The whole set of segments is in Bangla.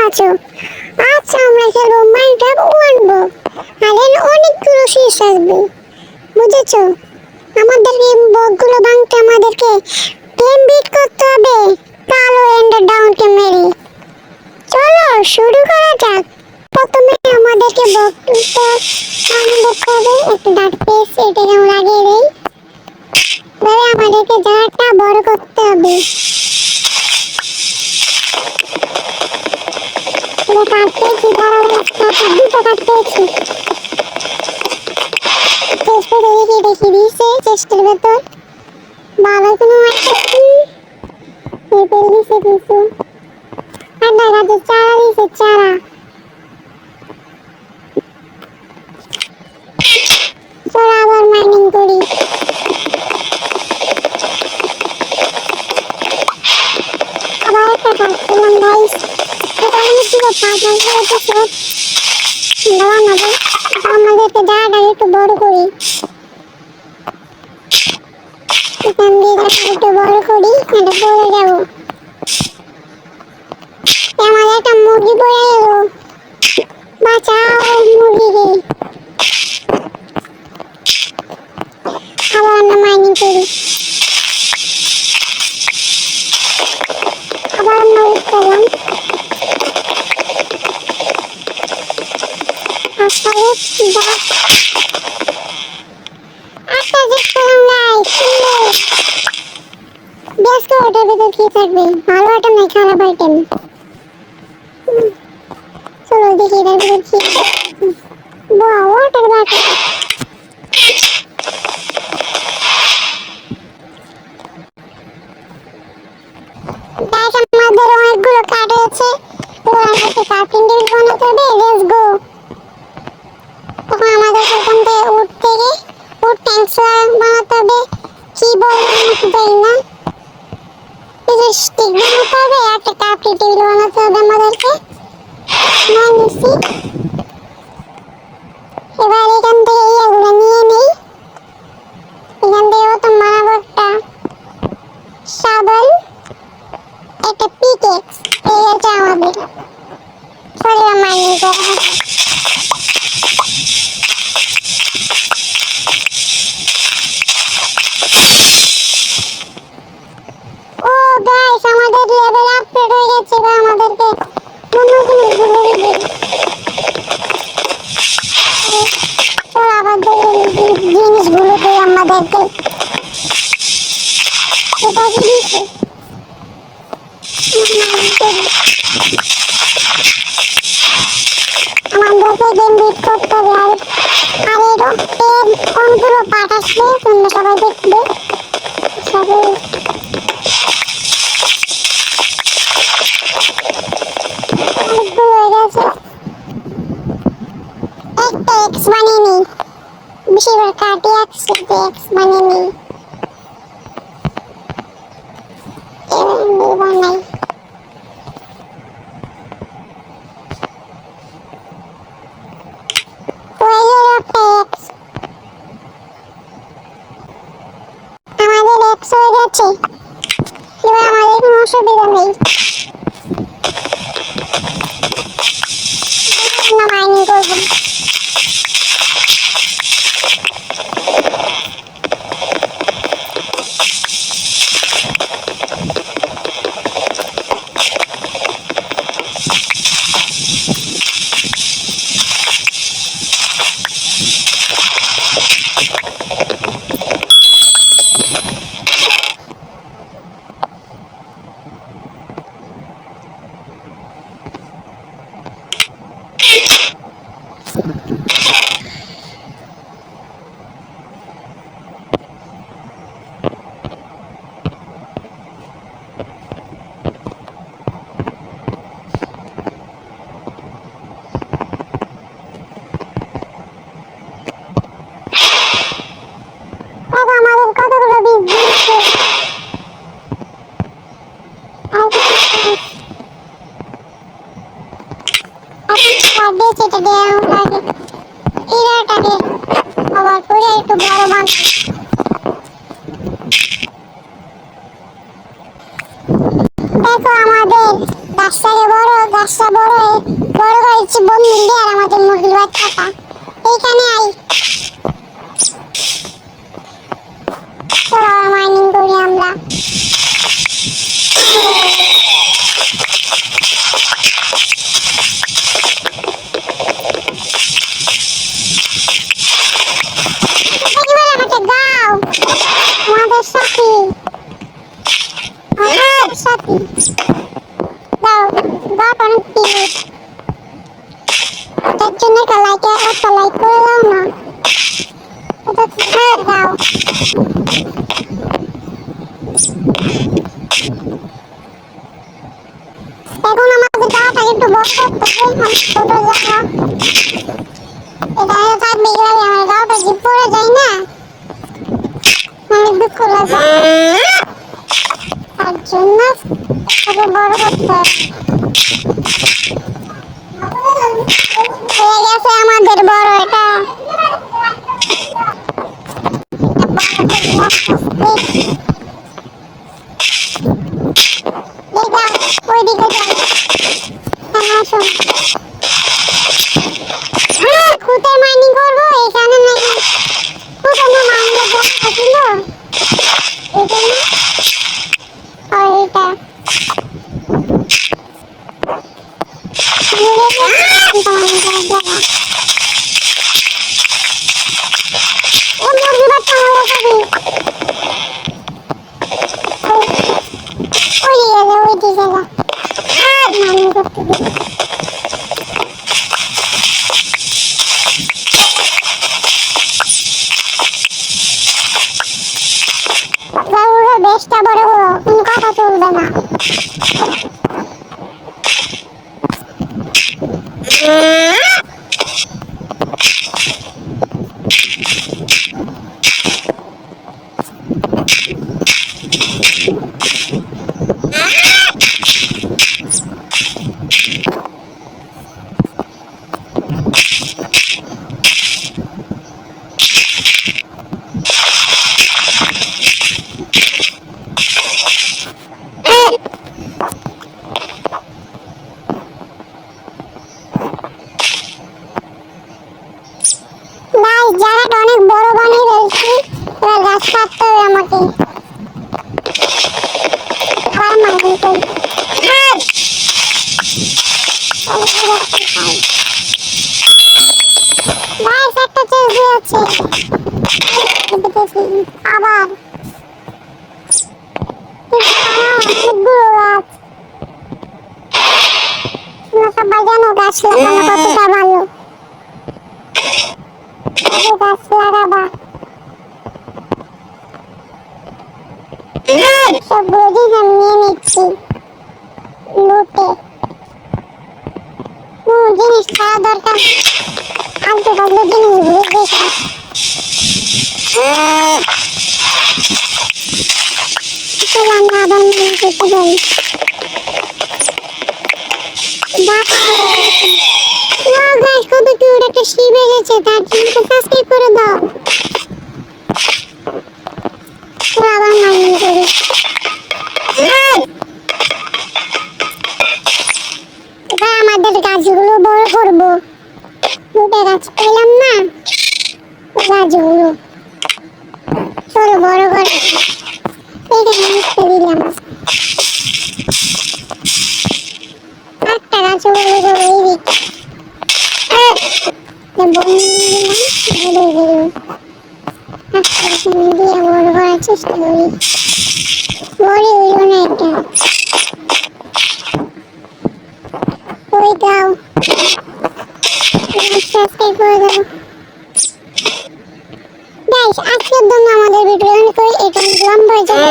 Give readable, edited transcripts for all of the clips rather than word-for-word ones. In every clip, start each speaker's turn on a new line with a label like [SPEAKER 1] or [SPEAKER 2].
[SPEAKER 1] আছো? আচ্ছা, আমরা খেলবো মাইনক্রাফট ওয়ানবো। আর এখানে অনেকগুলো শীষ আসবে, বুঝেছো? আমাদেরকে বকগুলো ভাঙতে আমাদেরকে টেম বিট করতে হবে কালো এন্ডার ডাউনকে মেরে। চলো শুরু করা যাক। প্রথমে আমাদেরকে বকটা দেখতে হবে। একটু ডাট পেস এটাকে লাগিয়ে দেই। এবারে আমাদেরকে জায়গাটা বড় করতে হবে। কাটতেছি, দুটো কাটতেছি। দেখি দিয়েছে চেষ্টার ভেতর ভালো কোনো পেপেল দিছে কিছু। আর না গাছে চারা দিছে, চারা। চলো আবার মাইনিং করি। আবার একটা কাটছিলাম গাইস। এটা আমি কি পার্টনার করে সব বানাবো। আমাদেরকে জায়গাটা একটু বড় করি। এখান দিয়ে একটু বড় করি, এটা পড়ে যাবো। আমাদের একটা মুরগি পড়ে গেল, বাঁচাও মুরগিকে। আবার আমরা মাইনিং করি। আবার আমরা উঠলাম। একটা দেখলাম গাইস, বেশ করে ওটার ভিতর কি থাকবে? ভালো আইটেম নাই, খারাপ আইটেম। চলো দেখি এটার ভিতর কি। বাহ, ওয়াটার বাটল। গাইস আমাদের অনেকগুলো কার্ড আছে, তো আমাদের ক্রাফটিং টেবিল বানাতে হবে। Let's go. তখন আমাদের এখান থেকে উড থেকে উড ট্যাঙ্কস বানাতে হবে। কি বলবো জানি না। কিছু স্টিক বানাতে হবে, একটা ক্রাফটিং টেবিল বানাতে হবে আমাদেরকে। নিচ্ছি। এবার এখান থেকে এগুলো নিয়ে নিই। এখান থেকে তো বানাবো একটা শাবল, একটা পিকেক্স। এই হচ্ছে আমাদের শরীরে মাইনিং করা হবে। ও গাইস, আমাদের লেভেল আপগ্রেড হয়ে গেছে। এবার আমাদেরকে অন্য জিনিসগুলো দিবে। চল আবার জিনিসগুলো দিই আমাদেরকে। এটা কি দিচ্ছে? আমাদেরকে গেম বিট করতে হবে। আর এর কোনগুলো পার্ট আসবে তোমরা সবাই দেখবে। সবাই অনেকগুলো হয়ে গেছে। একটা এক্স বানিয়ে নিই। বেশিরভাগ কাটি এক্স বানিয়ে নিই। বানাই আমাদের এক্স হয়ে গেছে। এবার আমাদের কোনো অসুবিধা নেই। মাইনিং করবো। আমাদের কতগুলো বীজ দিচ্ছে। এটা দেওয়া লাগে। এরাটাকে আবার করে একটু বড় বানাই। দেখো আমাদের গাছটাকে গাছটা বড় করেছি বন্ধু দিয়ে আর আমাদের মুরগির বাচ্চাটা এইখানে আই চলো মাইনিং করি আমরা আমাদের সাথী দাও দাও অনেক কিউট তার জন্য একটা লাইক করে দাও না এটা দাও এখন আমাদের গাটা একটু বড় করতে হবে ছোট জায়গা এটা থাকবে গেলে আমার গাটা কি পড়ে যায় না অনেক দুঃখ লাগে তার জন্য ওকে বড় করতে হবে হয়ে গেছে আমাদের বড় এটা ওইদিকে খুঁতে মাইনিং করবো এখানে নাকি খুঁতে মাইনিং ছিল আর এটা বেশটা বড় হলো কোনো কথা চলবে না জায়গাটা অনেক বড় বানিয়ে ফেলছি এবার গাছ কাটতে হবে আমাকে আর মাইনিং করি গাছ একটা চেঞ্জ দিয়েছে আবার সবাই জানো গাছ লাগানো কতটা ভালো গাছ লাগাবা সব জিনিস আমি নিয়ে নিচ্ছি লুটে জিনিস খাওয়া দরকার আনতে পারলে জিনিস ভুলে আমরা আবার নিয়ে যেতে পারি গাছ কত কিউট একটা শিব এসেছে তার জন্য সাবস্ক্রাইব করে দাও আবার মাইনিং করি এবার আমাদের গাছগুলো বড় করবো দুটো গাছ পেলাম না গাছগুলো চলো বড় করে এইখানে মিশতে দিলাম একটা গাছ বড় করবো এইদিকে বড় করার চেষ্টা করি বড় হইল না এটা ওই দাও সাবস্ক্রাইব করে দাও গাইস আজকের জন্য আমাদের ভিডিও এটা লম্বা হয়ে যাবে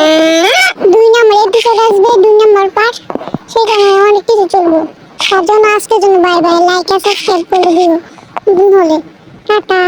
[SPEAKER 1] 2 নম্বর এপিসোড আসবে 2 নম্বর পার্ট সেখানে অনেক কিছু চলবে তার জন্য আজকের জন্য বাই বাই লাইক আর সাবস্ক্রাইব করে দিও হলে টাটা